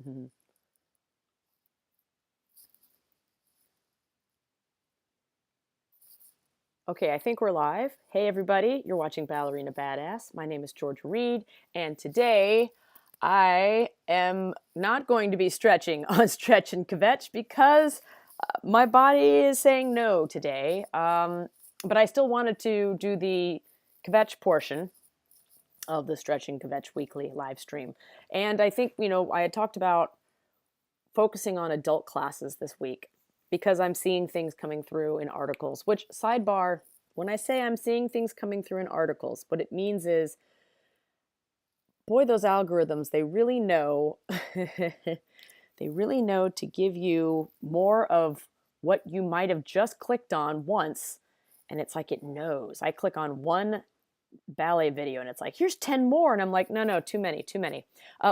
Mhm. Okay, I think we're live. Hey, everybody, you're watching Ballerina Badass. My name is Georgia Reed, and today I am not going to be stretching on Stretch and Kvetch because my body is saying no today. But I still wanted to do the Kvetch portion of the Stretch and Kvetch weekly live stream. And I think, I had talked about focusing on adult classes this week because I'm seeing things coming through in articles, which, sidebar, when I say I'm seeing things coming through in articles, what it means is, boy, those algorithms, they really know, they really know to give you more of what you might have just clicked on once. And it's like it knows. I click on one ballet video and it's like, here's 10 more. And I'm like, no, too many, too many.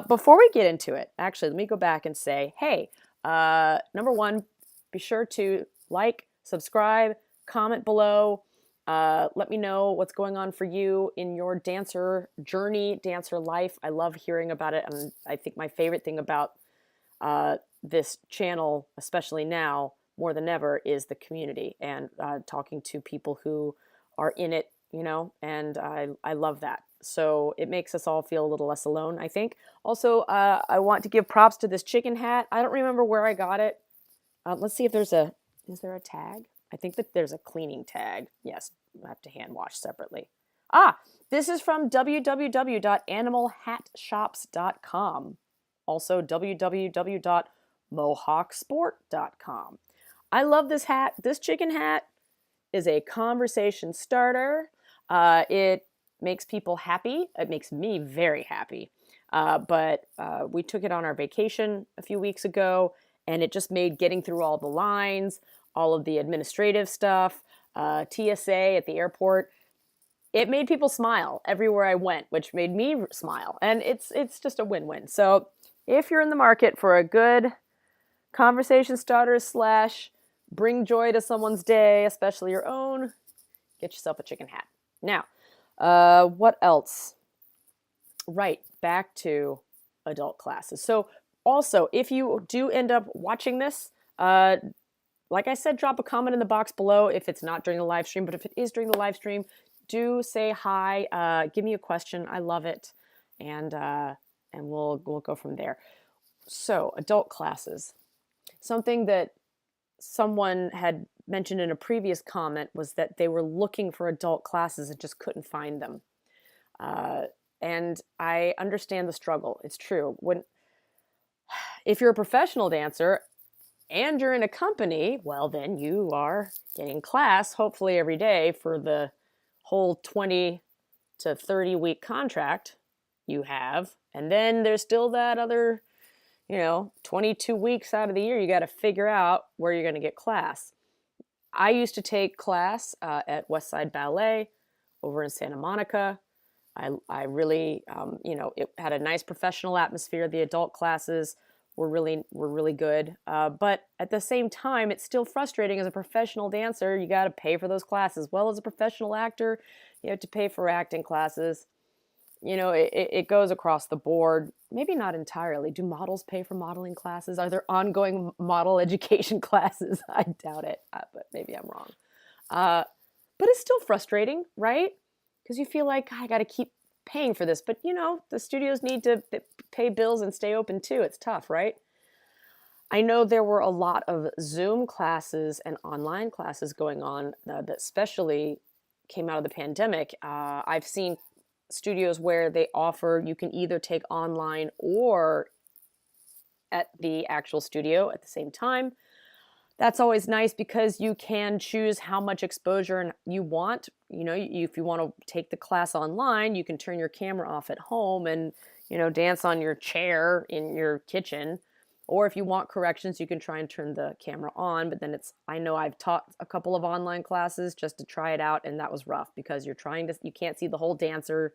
Before we get into it, actually, let me go back and say, hey, number one, be sure to like, subscribe, comment below. Let me know what's going on for you in your dancer journey, dancer life. I love hearing about it. And I think my favorite thing about this channel, especially now more than ever, is the community and talking to people who are in it, and I love that. So it makes us all feel a little less alone, I think. Also, I want to give props to this chicken hat. I don't remember where I got it. Let's see if is there a tag? I think that there's a cleaning tag. Yes, I have to hand wash separately. This is from www.animalhatshops.com. Also, www.mohawksport.com. I love this hat. This chicken hat is a conversation starter. It makes people happy. It makes me very happy. But we took it on our vacation a few weeks ago, and it just made getting through all the lines, all of the administrative stuff, TSA at the airport. It made people smile everywhere I went, which made me smile. And it's just a win-win. So if you're in the market for a good conversation starter slash bring joy to someone's day, especially your own, get yourself a chicken hat. Now, what else? Right, back to adult classes. So also, if you do end up watching this, like I said, drop a comment in the box below if it's not during the live stream, but if it is during the live stream, do say hi, give me a question. I love it, and we'll go from there. So, adult classes. Something that someone had mentioned in a previous comment was that they were looking for adult classes and just couldn't find them. And I understand the struggle. It's true. If you're a professional dancer and you're in a company, well, then you are getting class hopefully every day for the whole 20 to 30 week contract you have. And then there's still that other 22 weeks out of the year, you got to figure out where you're going to get class. I used to take class at Westside Ballet over in Santa Monica. I really, it had a nice professional atmosphere. The adult classes were really good. But at the same time, it's still frustrating as a professional dancer. You got to pay for those classes. Well, as a professional actor, you have to pay for acting classes. It goes across the board. Maybe not entirely. Do models pay for modeling classes? Are there ongoing model education classes? I doubt it, but maybe I'm wrong. But it's still frustrating, right? Because you feel like I got to keep paying for this. But, the studios need to pay bills and stay open too. It's tough, right? I know there were a lot of Zoom classes and online classes going on that especially came out of the pandemic. I've seen studios where they offer you can either take online or at the actual studio at the same time. That's always nice because you can choose how much exposure you want. If you want to take the class online, you can turn your camera off at home and, dance on your chair in your kitchen. Or if you want corrections, you can try and turn the camera on. But then I know I've taught a couple of online classes just to try it out, and that was rough because you can't see the whole dancer.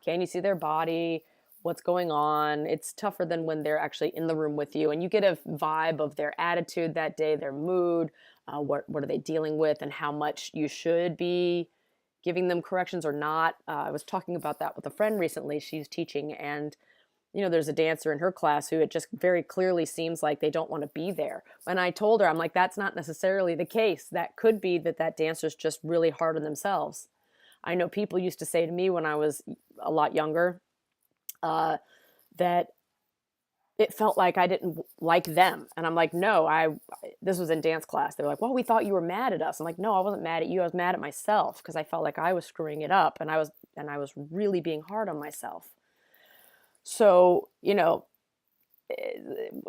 Can you see their body? What's going on? It's tougher than when they're actually in the room with you, and you get a vibe of their attitude that day, their mood, what are they dealing with, and how much you should be giving them corrections or not. I was talking about that with a friend recently. She's teaching, and there's a dancer in her class who it just very clearly seems like they don't want to be there. And I told her, I'm like, that's not necessarily the case. That could be that dancer's just really hard on themselves. I know people used to say to me when I was a lot younger that it felt like I didn't like them. And I'm like, no, this was in dance class. They were like, well, we thought you were mad at us. I'm like, no, I wasn't mad at you. I was mad at myself because I felt like I was screwing it up, and I was really being hard on myself. So,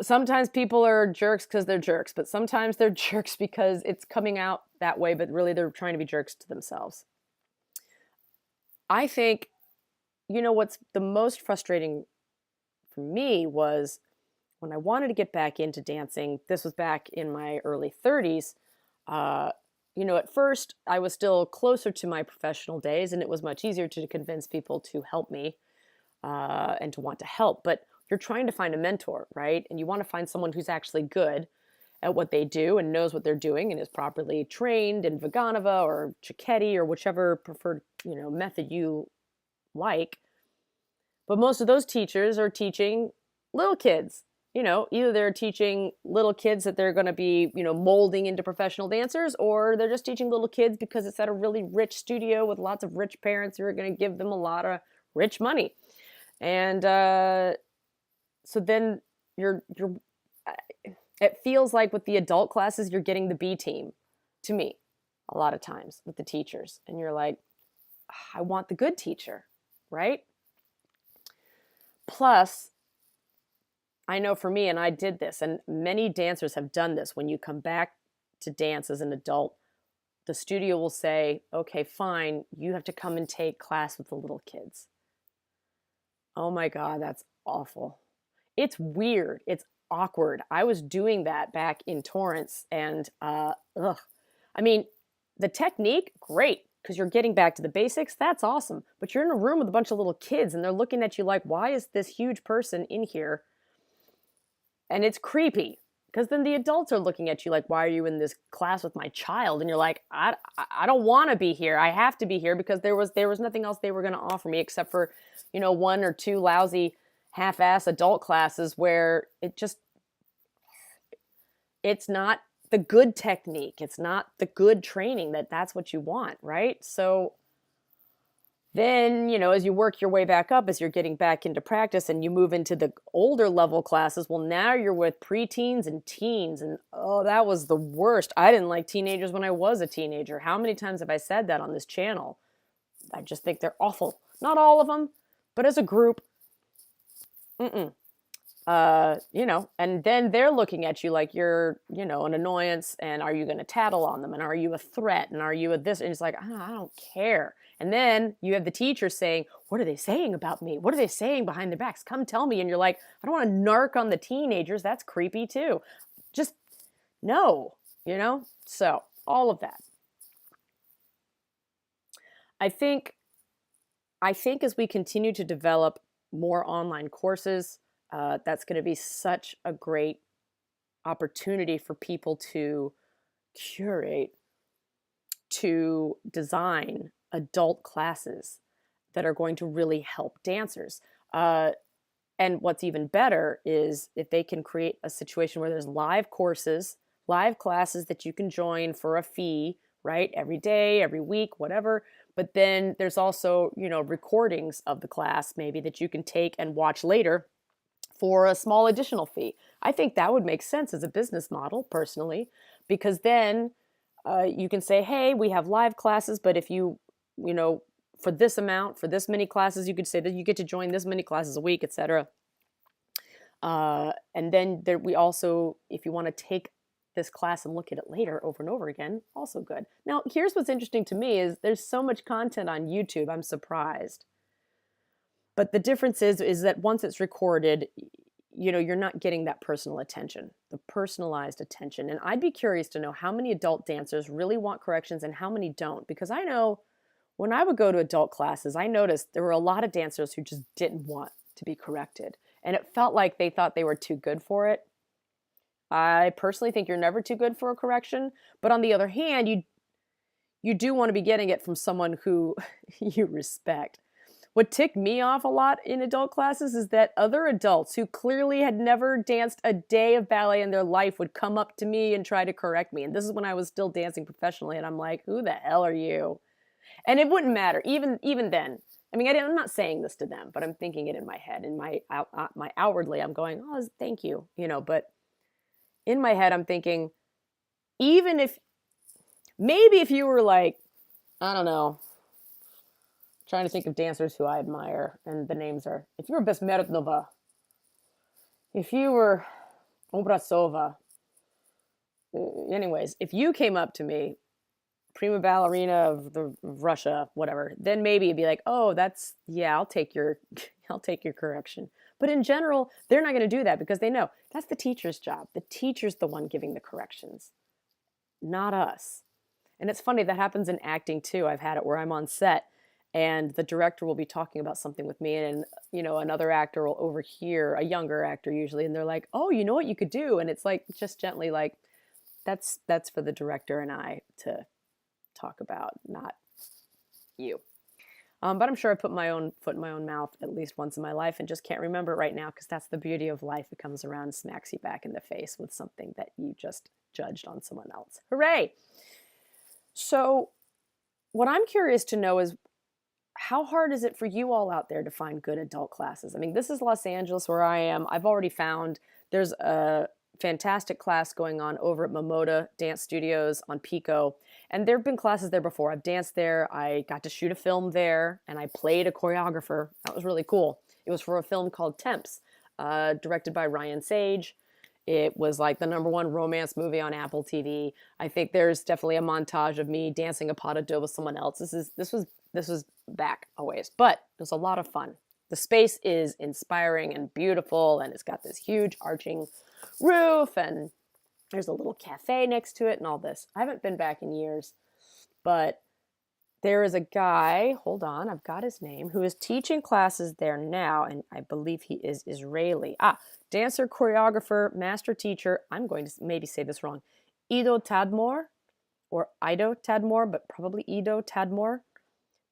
sometimes people are jerks because they're jerks, but sometimes they're jerks because it's coming out that way, but really they're trying to be jerks to themselves. I think, what's the most frustrating for me was when I wanted to get back into dancing. This was back in my early 30s. At first I was still closer to my professional days, and it was much easier to convince people to help me and to want to help. But you're trying to find a mentor, right? And you want to find someone who's actually good at what they do and knows what they're doing and is properly trained in Vaganova or Cicchetti or whichever preferred, method you like. But most of those teachers are teaching little kids. Either they're teaching little kids that they're going to be, molding into professional dancers, or they're just teaching little kids because it's at a really rich studio with lots of rich parents who are going to give them a lot of rich money. And so then it feels like with the adult classes, you're getting the B team, to me, a lot of times with the teachers. And you're like, I want the good teacher, right? Plus, I know for me, and I did this, and many dancers have done this, when you come back to dance as an adult, the studio will say, okay, fine, you have to come and take class with the little kids. Oh my God, that's awful. It's weird. It's awkward. I was doing that back in Torrance, and I mean, the technique, great, because you're getting back to the basics. That's awesome. But you're in a room with a bunch of little kids, and they're looking at you like, why is this huge person in here? And it's creepy, because then the adults are looking at you like, why are you in this class with my child? And you're like, I don't want to be here. I have to be here because there was nothing else they were going to offer me except for, one or two lousy half-ass adult classes where it's not the good technique. It's not the good training that's what you want, right? So then, as you work your way back up, as you're getting back into practice and you move into the older level classes, well, now you're with preteens and teens. And oh, that was the worst. I didn't like teenagers when I was a teenager. How many times have I said that on this channel? I just think they're awful. Not all of them, but as a group, and then they're looking at you like you're, an annoyance, and are you going to tattle on them? And are you a threat? And are you a this? And it's like, I don't care. And then you have the teacher saying, what are they saying about me? What are they saying behind their backs? Come tell me. And you're like, I don't want to narc on the teenagers. That's creepy too. Just no, So all of that. I think as we continue to develop more online courses, that's going to be such a great opportunity for people to curate, to design adult classes that are going to really help dancers. And what's even better is if they can create a situation where there's live courses, live classes that you can join for a fee, right? Every day, every week, whatever. But then there's also, recordings of the class maybe that you can take and watch later for a small additional fee. I think that would make sense as a business model, personally, because then you can say, hey, we have live classes, but if you for this amount, for this many classes, you could say that you get to join this many classes a week, etc. And then we also, if you want to take this class and look at it later over and over again, also good. Now, here's what's interesting to me is there's so much content on YouTube, I'm surprised. But the difference is that once it's recorded, you're not getting that personal attention, the personalized attention. And I'd be curious to know how many adult dancers really want corrections and how many don't. Because I know when I would go to adult classes, I noticed there were a lot of dancers who just didn't want to be corrected. And it felt like they thought they were too good for it. I personally think you're never too good for a correction. But on the other hand, you do want to be getting it from someone who you respect. what ticked me off a lot in adult classes is that other adults who clearly had never danced a day of ballet in their life would come up to me and try to correct me. And this is when I was still dancing professionally, and I'm like, who the hell are you? And it wouldn't matter, even then. I mean, I'm not saying this to them, but I'm thinking it in my head. In my outwardly, I'm going, oh, thank you, but in my head, I'm thinking, even if, maybe if you were like, I don't know, trying to think of dancers who I admire, and the names are, if you were Besmeretnova, if you were Obrazova, anyways, if you came up to me, prima ballerina of Russia, whatever, then maybe it'd be like, oh, I'll take your correction. But in general, they're not going to do that because they know that's the teacher's job. The teacher's the one giving the corrections, not us. And it's funny, that happens in acting too. I've had it where I'm on set and the director will be talking about something with me, and another actor will overhear, a younger actor usually, and they're like, oh, you know what you could do? And it's like, just gently like, that's for the director and I to talk about, not you. But I'm sure I put my own foot in my own mouth at least once in my life and just can't remember it right now, because that's the beauty of life. It comes around and smacks you back in the face with something that you just judged on someone else. Hooray! So what I'm curious to know is, how hard is it for you all out there to find good adult classes? I mean, this is Los Angeles where I am. I've already found there's a fantastic class going on over at Momoda Dance Studios on Pico. And there have been classes there before. I've danced there. I got to shoot a film there, and I played a choreographer. That was really cool. It was for a film called Temps, directed by Ryan Sage. It was like the #1 romance movie on Apple TV. I think there's definitely a montage of me dancing a pas de deux with someone else. This was back a ways, but it was a lot of fun. The space is inspiring and beautiful, and it's got this huge arching roof, and there's a little cafe next to it and all this. I haven't been back in years, but there is a guy, hold on, I've got his name, who is teaching classes there now, and I believe he is Israeli. Dancer, choreographer, master teacher, I'm going to maybe say this wrong, Ido Tadmor, or Ido Tadmor, but probably Ido Tadmor.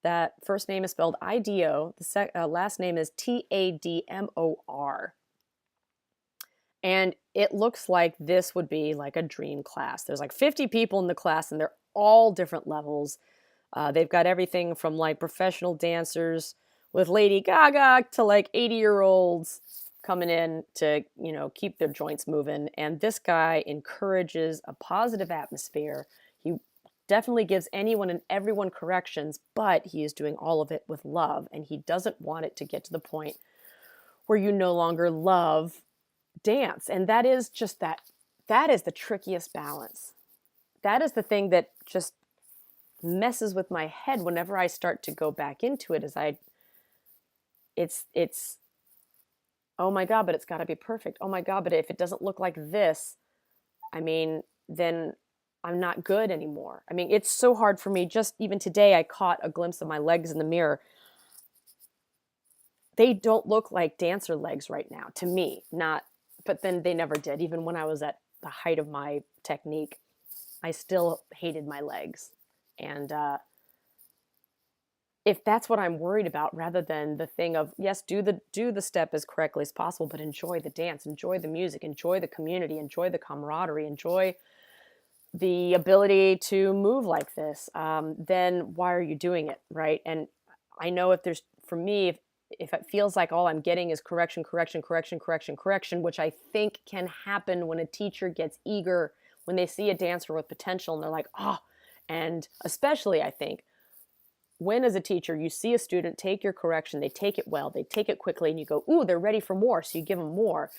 That first name is spelled I-D-O, the last name is T-A-D-M-O-R. And it looks like this would be like a dream class. There's like 50 people in the class, and they're all different levels. They've got everything from like professional dancers with Lady Gaga to like 80-year-olds coming in to, keep their joints moving. And this guy encourages a positive atmosphere. He definitely gives anyone and everyone corrections, but he is doing all of it with love. And he doesn't want it to get to the point where you no longer love dance. And that is just that is the trickiest balance. That is the thing that just messes with my head whenever I start to go back into it, it's oh my God, but it's got to be perfect. Oh my God, but if it doesn't look like this, I mean, then I'm not good anymore. I mean, it's so hard for me. Just even today, I caught a glimpse of my legs in the mirror. They don't look like dancer legs right now to me, but then they never did. Even when I was at the height of my technique, I still hated my legs. And if that's what I'm worried about, rather than the thing of, yes, do the step as correctly as possible, but enjoy the dance, enjoy the music, enjoy the community, enjoy the camaraderie, enjoy the ability to move like this, then why are you doing it, right? And I know for me, if it feels like all I'm getting is correction, which I think can happen when a teacher gets eager, when they see a dancer with potential and they're like, oh, and especially I think when as a teacher you see a student take your correction, they take it well, they take it quickly, and you go, ooh, they're ready for more, so you give them more.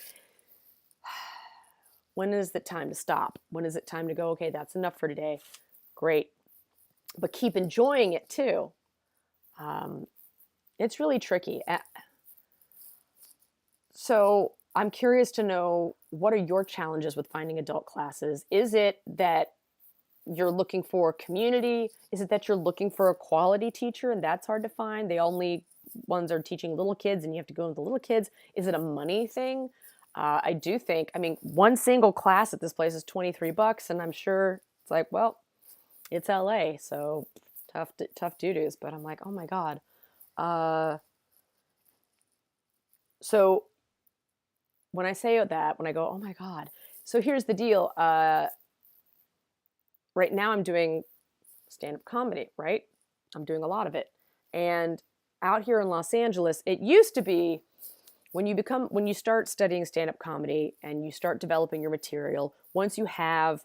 When is it time to stop? When is it time to go, okay, that's enough for today? Great. But keep enjoying it too. It's really tricky. So I'm curious to know, what are your challenges with finding adult classes? Is it that you're looking for community? Is it that you're looking for a quality teacher and that's hard to find? The only ones are teaching little kids and you have to go with the little kids. Is it a money thing? I do think, one single class at this place is $23, and I'm sure it's like, well, it's LA, so tough doo-doos. But I'm like, oh my God. So when I say that, when I go, oh my God. So here's the deal. Right now I'm doing stand-up comedy, right? I'm doing a lot of it. And out here in Los Angeles, it used to be when you start studying stand-up comedy and you start developing your material, once you have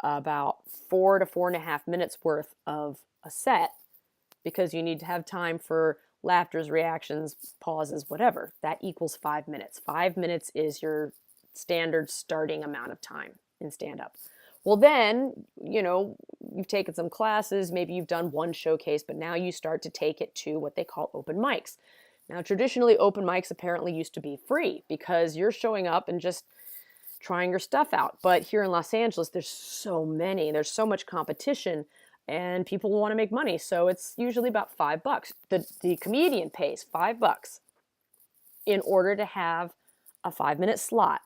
about 4 to 4.5 minutes worth of a set, because you need to have time for laughters, reactions, pauses, whatever, that equals 5 minutes. 5 minutes is your standard starting amount of time in stand-up. Well, then, you've taken some classes, maybe you've done one showcase, but now you start to take it to what they call open mics. Now, traditionally, open mics apparently used to be free because you're showing up and just trying your stuff out. But here in Los Angeles, there's so many, there's so much competition, and people want to make money. So it's usually about $5. The comedian pays $5 in order to have a 5-minute slot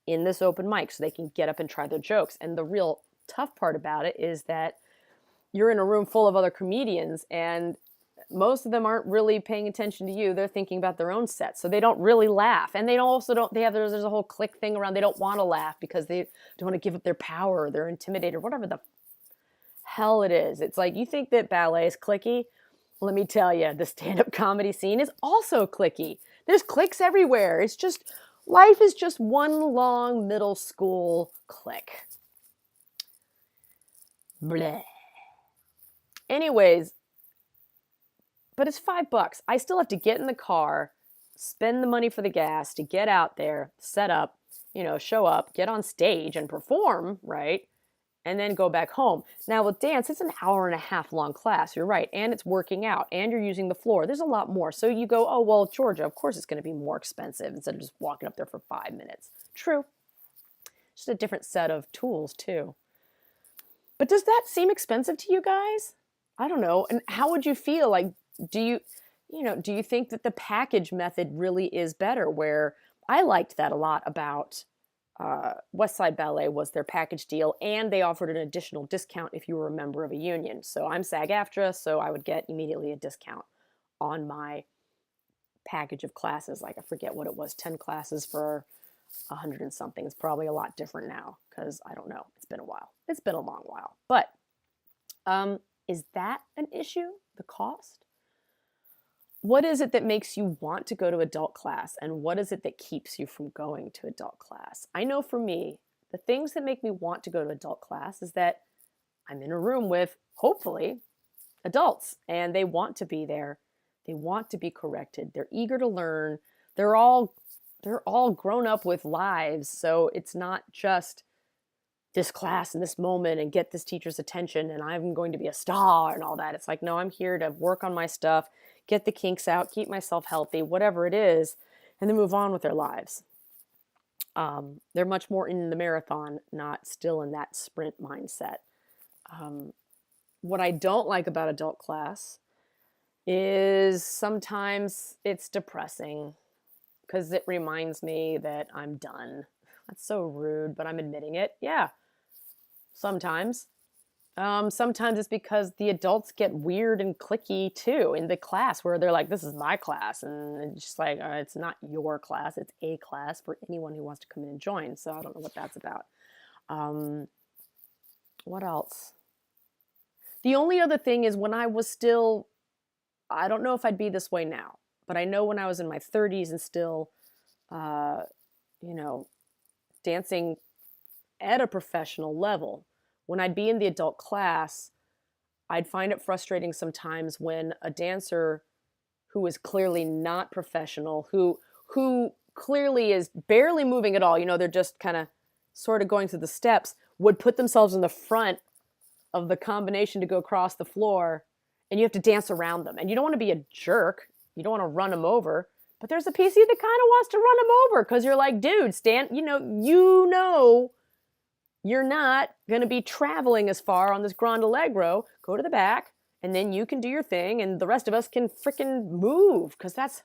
in this open mic so they can get up and try their jokes. And the real tough part about it is that you're in a room full of other comedians, and most of them aren't really paying attention to you. They're thinking about their own set. So they don't really laugh. And there's a whole clique thing around. They don't want to laugh because they don't want to give up their power, or they're intimidated, whatever the hell it is. It's like, you think that ballet is cliquey? Let me tell you, the stand-up comedy scene is also cliquey. There's cliques everywhere. Life is just one long middle school clique. Bleh. Anyways, but it's $5. I still have to get in the car, spend the money for the gas to get out there, set up, show up, get on stage and perform, right? And then go back home. Now with dance, it's an hour-and-a-half long class. You're right. And it's working out and you're using the floor. There's a lot more. So you go, oh, well, Georgia, of course it's going to be more expensive instead of just walking up there for 5 minutes. True. Just a different set of tools too. But does that seem expensive to you guys? I don't know. And how would you feel? Like, do you think that the package method really is better? Where I liked that a lot about West Side Ballet was their package deal, and they offered an additional discount if you were a member of a union. So I'm SAG-AFTRA, so I would get immediately a discount on my package of classes. Like, I forget what it was, 10 classes for 100 and something. It's probably a lot different now because I don't know. It's been a while. It's been a long while. But is that an issue, the cost? What is it that makes you want to go to adult class, and what is it that keeps you from going to adult class? I know for me, the things that make me want to go to adult class is that I'm in a room with, hopefully, adults, and they want to be there. They want to be corrected. They're eager to learn. They're all grown up with lives, so it's not just this class in this moment and get this teacher's attention and I'm going to be a star and all that. It's like, no, I'm here to work on my stuff, get the kinks out, keep myself healthy, whatever it is, and then move on with their lives. They're much more in the marathon, not still in that sprint mindset. What I don't like about adult class is sometimes it's depressing because it reminds me that I'm done. That's so rude, but I'm admitting it. Yeah, sometimes. Sometimes it's because the adults get weird and cliquey too in the class where they're like, this is my class. And it's just like, it's not your class. It's a class for anyone who wants to come in and join. So I don't know what that's about. What else? The only other thing is when I was still, I don't know if I'd be this way now, but I know when I was in my 30s and still, dancing at a professional level, when I'd be in the adult class, I'd find it frustrating sometimes when a dancer who is clearly not professional, who clearly is barely moving at all, they're just kind of sort of going through the steps, would put themselves in the front of the combination to go across the floor, and you have to dance around them. And you don't want to be a jerk. You don't want to run them over. But there's a PC that kind of wants to run them over because you're like, dude, stand, you're not going to be traveling as far on this Grand Allegro. Go to the back, and then you can do your thing, and the rest of us can freaking move. Because that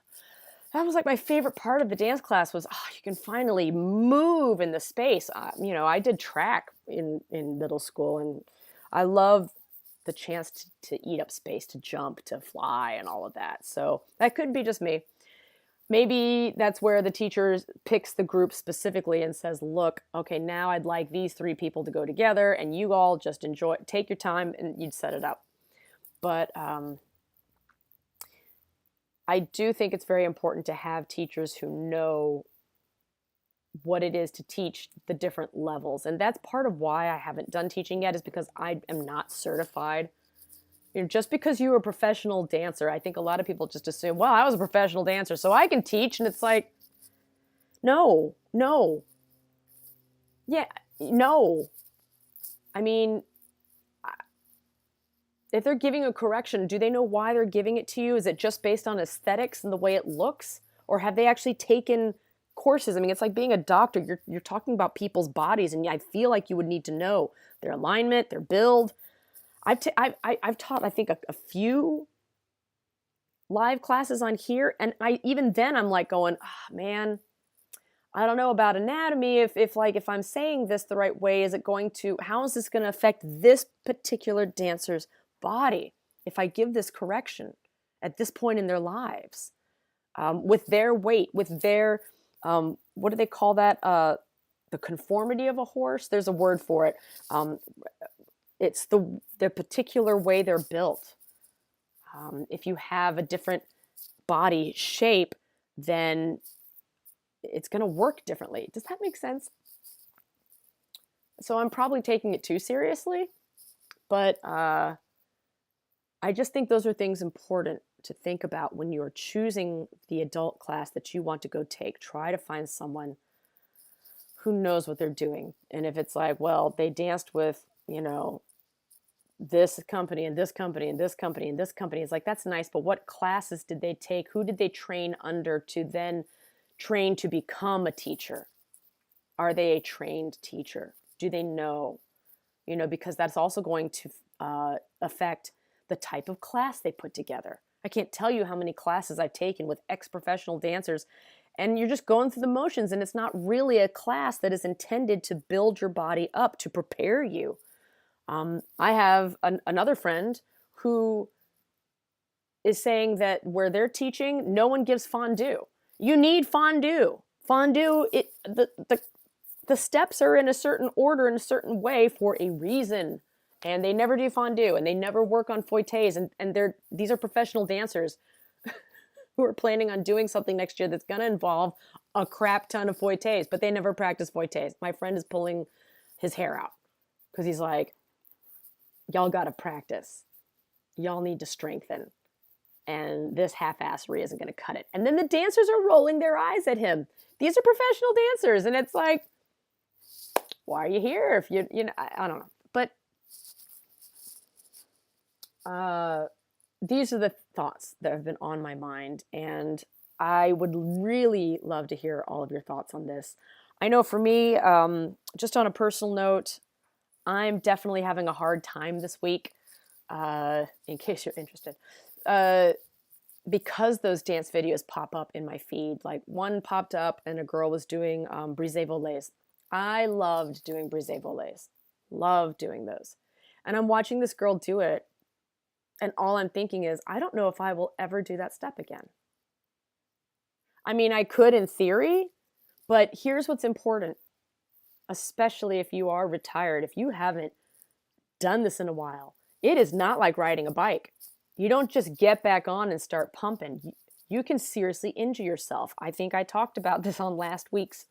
was like my favorite part of the dance class was, you can finally move in the space. I did track in middle school, and I love the chance to eat up space, to jump, to fly, and all of that. So that could be just me. maybe that's where the teacher picks the group specifically and says, look, okay, now I'd like these 3 people to go together and you all just enjoy, take your time, and you'd set it up. But I do think it's very important to have teachers who know what it is to teach the different levels. And that's part of why I haven't done teaching yet, is because I am not certified. You know, just because you're a professional dancer, I think a lot of people just assume, well, I was a professional dancer, so I can teach. And it's like, no, no. Yeah, no. I mean, if they're giving a correction, do they know why they're giving it to you? Is it just based on aesthetics and the way it looks? Or have they actually taken courses? I mean, it's like being a doctor. You're talking about people's bodies, and I feel like you would need to know their alignment, their build. I've taught, I think, a few live classes on here, and even then I'm like going, oh, man, I don't know about anatomy. If I'm saying this the right way, how is this going to affect this particular dancer's body if I give this correction at this point in their lives, with their weight, with their what do they call that, the conformity of a horse? There's a word for it. It's the particular way they're built. If you have a different body shape, then it's going to work differently. Does that make sense? So I'm probably taking it too seriously, but I just think those are things important to think about when you're choosing the adult class that you want to go take. Try to find someone who knows what they're doing. And if it's like, well, they danced with, this company and this company and this company and this company, it's like, that's nice, but what classes did they take? Who did they train under to then train to become a teacher? Are they a trained teacher? Do they know? Because that's also going to affect the type of class they put together. I can't tell you how many classes I've taken with ex-professional dancers, and you're just going through the motions, and it's not really a class that is intended to build your body up, to prepare you. I have another friend who is saying that where they're teaching, no one gives fondue. You need fondue. Fondue, the steps are in a certain order, in a certain way, for a reason. And they never do fondue, and they never work on fouettes. And these are professional dancers who are planning on doing something next year that's going to involve a crap ton of fouettes, but they never practice fouettes. My friend is pulling his hair out because he's like, y'all got to practice. Y'all need to strengthen. And this half-assery isn't going to cut it. And then the dancers are rolling their eyes at him. These are professional dancers. And it's like, why are you here? If I don't know. But these are the thoughts that have been on my mind. And I would really love to hear all of your thoughts on this. I know for me, just on a personal note, I'm definitely having a hard time this week, in case you're interested, because those dance videos pop up in my feed. Like one popped up and a girl was doing brisé volets. I loved doing brisé volets. Loved doing those. And I'm watching this girl do it, and all I'm thinking is, I don't know if I will ever do that step again. I mean, I could in theory, but here's what's important. Especially if you are retired, if you haven't done this in a while, it is not like riding a bike. You don't just get back on and start pumping. You can seriously injure yourself. I think I talked about this on last week's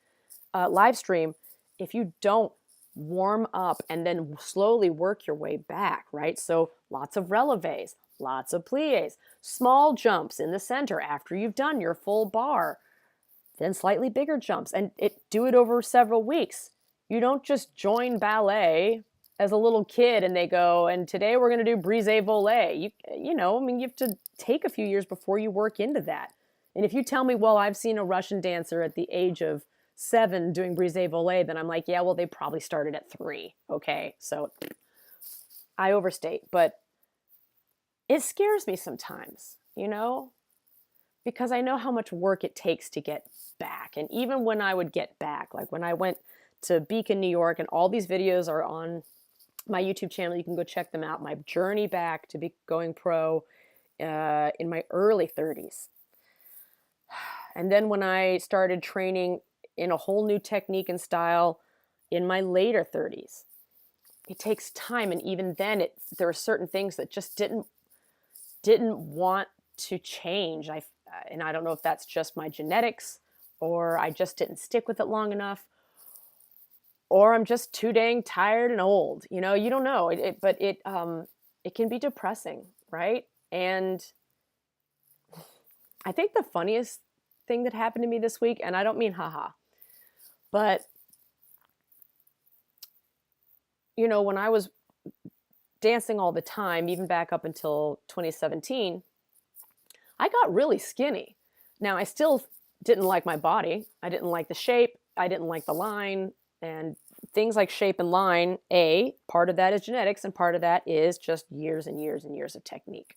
live stream. If you don't warm up and then slowly work your way back, right? So lots of releves, lots of pliés, small jumps in the center after you've done your full bar, then slightly bigger jumps, and do it over several weeks. You don't just join ballet as a little kid and they go, and today we're going to do brisé volet. You have to take a few years before you work into that. And if you tell me, well, I've seen a Russian dancer at the age of 7 doing brisé volet, then I'm like, yeah, well, they probably started at 3. Okay, so I overstate, but it scares me sometimes, because I know how much work it takes to get back. And even when I would get back, like when I went to Beacon, New York, and all these videos are on my YouTube channel, you can go check them out. My journey back to going pro in my early 30s. And then when I started training in a whole new technique and style in my later 30s, it takes time. And even then, there are certain things that just didn't want to change. And I don't know if that's just my genetics, or I just didn't stick with it long enough, or I'm just too dang tired and old. You know, you don't know. But it can be depressing, right? And I think the funniest thing that happened to me this week, and I don't mean haha, but you know, when I was dancing all the time, even back up until 2017, I got really skinny. Now, I still didn't like my body. I didn't like the shape. I didn't like the line. And things like shape and line, part of that is genetics, and part of that is just years and years and years of technique.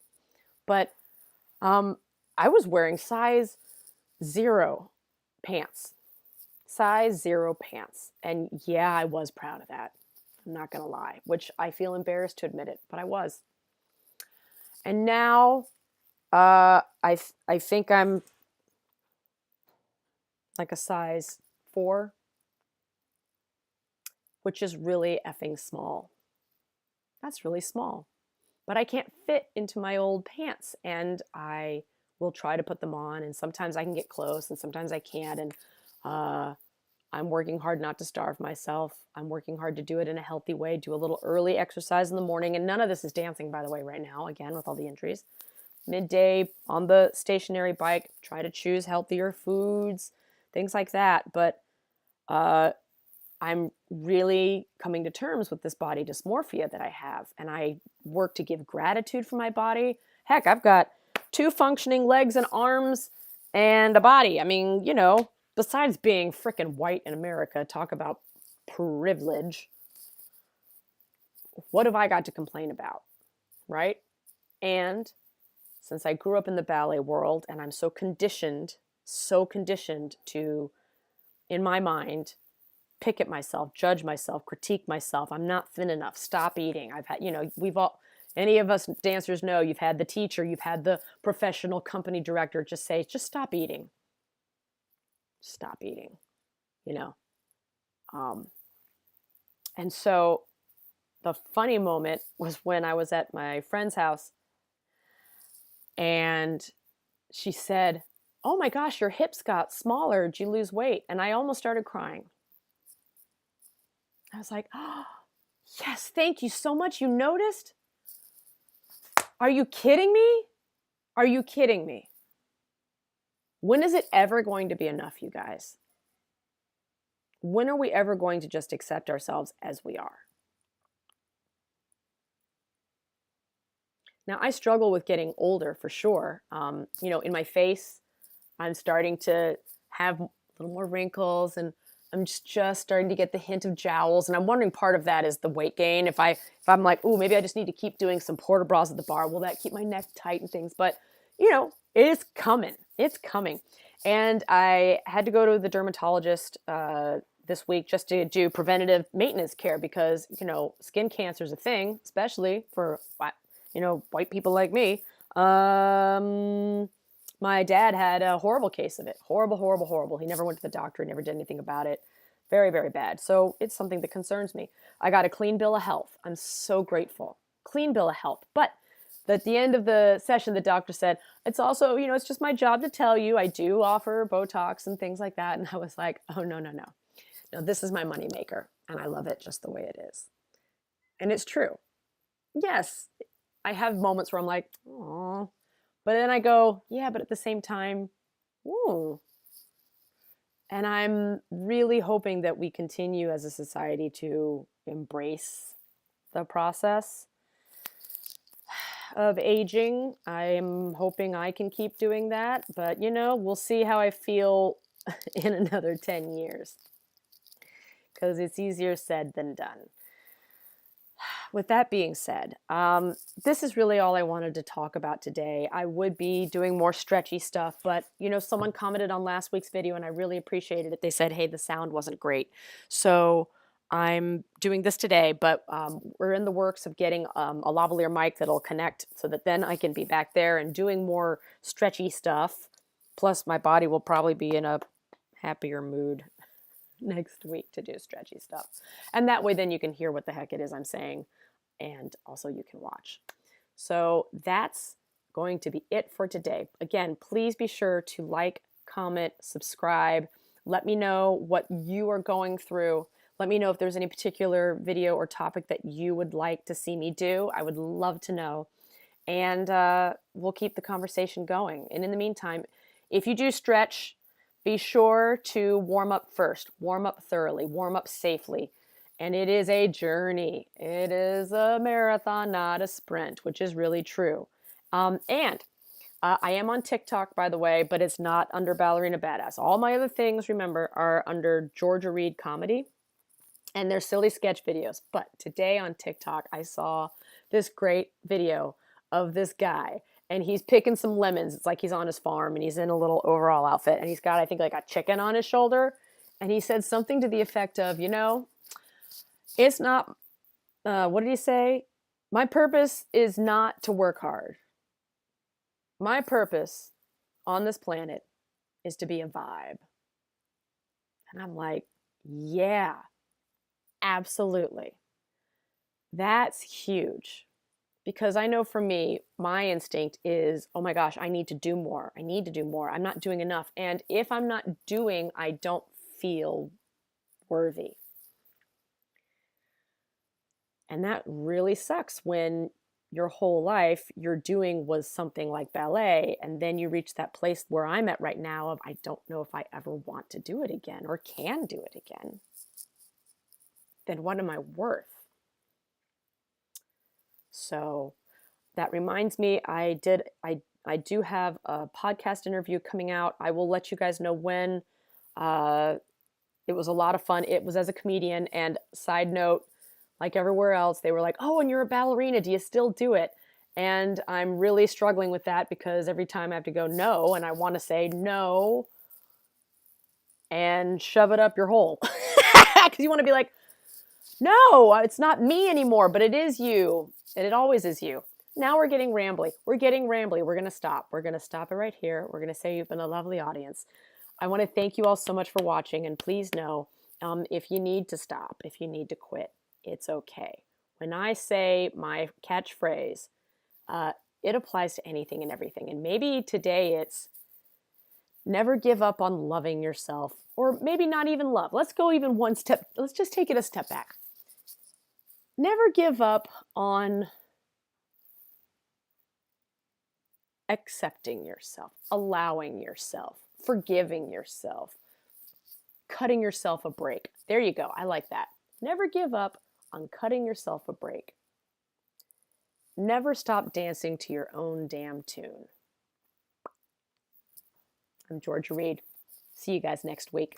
But I was wearing size 0 pants. Size 0 pants. And yeah, I was proud of that. I'm not going to lie, which I feel embarrassed to admit it, but I was. And now I think I'm like a size 4, which is really effing small. That's really small. But I can't fit into my old pants, and I will try to put them on, and sometimes I can get close and sometimes I can't. And I'm working hard not to starve myself. I'm working hard to do it in a healthy way, do a little early exercise in the morning. And none of this is dancing, by the way, right now, again, with all the injuries. Midday on the stationary bike, try to choose healthier foods, things like that. But I'm really coming to terms with this body dysmorphia that I have. And I work to give gratitude for my body. Heck, I've got 2 functioning legs and arms and a body. I mean, you know, besides being frickin' white in America, talk about privilege. What have I got to complain about, right? And since I grew up in the ballet world and I'm so conditioned to, in my mind, pick at myself, judge myself, critique myself. I'm not thin enough. Stop eating. I've had, you know, any of us dancers know you've had the teacher, you've had the professional company director just say, just stop eating. Stop eating, you know. And so the funny moment was when I was at my friend's house and she said, oh my gosh, your hips got smaller. Did you lose weight? And I almost started crying. I was like, oh, yes, thank you so much. You noticed? Are you kidding me? Are you kidding me? When is it ever going to be enough, you guys? When are we ever going to just accept ourselves as we are? Now, I struggle with getting older for sure. You know, in my face, I'm starting to have a little more wrinkles, and I'm just starting to get the hint of jowls. And I'm wondering, part of that is the weight gain. If I'm like, ooh, maybe I just need to keep doing some porta bras at the bar. Will that keep my neck tight and things? But, you know, it's coming. It's coming. And I had to go to the dermatologist this week just to do preventative maintenance care because, you know, skin cancer is a thing, especially for, you know, white people like me. My dad had a horrible case of it. Horrible, horrible, horrible. He never went to the doctor. He never did anything about it. Very, very bad. So it's something that concerns me. I got a clean bill of health. I'm so grateful. Clean bill of health. But at the end of the session, the doctor said, it's also, you know, it's just my job to tell you I do offer Botox and things like that. And I was like, oh, no. No, this is my moneymaker. And I love it just the way it is. And it's true. Yes, I have moments where I'm like, oh. But then I go, yeah, but at the same time, ooh. And I'm really hoping that we continue as a society to embrace the process of aging. I'm hoping I can keep doing that. But, you know, we'll see how I feel in another 10 years. Because it's easier said than done. With that being said, this is really all I wanted to talk about today. I would be doing more stretchy stuff, but, you know, someone commented on last week's video and I really appreciated it. They said, hey, the sound wasn't great. So I'm doing this today, but we're in the works of getting a lavalier mic that'll connect so that then I can be back there and doing more stretchy stuff. Plus, my body will probably be in a happier mood next week to do stretchy stuff. And that way, then you can hear what the heck it is I'm saying. And also you can watch. So that's going to be it for today. Again, please be sure to like, comment, subscribe. Let me know what you are going through. Let me know if there's any particular video or topic that you would like to see me do. I would love to know. And we'll keep the conversation going. And in the meantime, if you do stretch, be sure to warm up first. Warm up thoroughly. Warm up safely. And it is a journey. It is a marathon, not a sprint, which is really true. And I am on TikTok, by the way, but it's not under Ballerina Badass. All my other things, remember, are under Georgia Reed Comedy. And they're silly sketch videos. But today on TikTok, I saw this great video of this guy. And he's picking some lemons. It's like he's on his farm and he's in a little overall outfit. And he's got, I think, like a chicken on his shoulder. And he said something to the effect of, you know, it's not, what did he say? My purpose is not to work hard. My purpose on this planet is to be a vibe. And I'm like, yeah, absolutely. That's huge. Because I know for me, my instinct is, oh my gosh, I need to do more. I need to do more. I'm not doing enough. And if I'm not doing, I don't feel worthy. And that really sucks when your whole life you're doing was something like ballet, and then you reach that place where I'm at right now of I don't know if I ever want to do it again or can do it again. Then what am I worth? So that reminds me, I do have a podcast interview coming out. I will let you guys know when. It was a lot of fun. It was as a comedian, and side note, like everywhere else, they were like, oh, and you're a ballerina. Do you still do it? And I'm really struggling with that because every time I have to go no, and I want to say no and shove it up your hole. Because you want to be like, no, it's not me anymore, but it is you. And it always is you. Now we're getting rambly. We're going to stop. We're going to stop it right here. We're going to say you've been a lovely audience. I want to thank you all so much for watching. And please know, if you need to stop, if you need to quit, it's okay. When I say my catchphrase, it applies to anything and everything. And maybe today it's never give up on loving yourself, or maybe not even love. Let's go even one step. Let's just take it a step back. Never give up on accepting yourself, allowing yourself, forgiving yourself, cutting yourself a break. There you go. I like that. Never give up on cutting yourself a break. Never stop dancing to your own damn tune. I'm Georgia Reed. See you guys next week.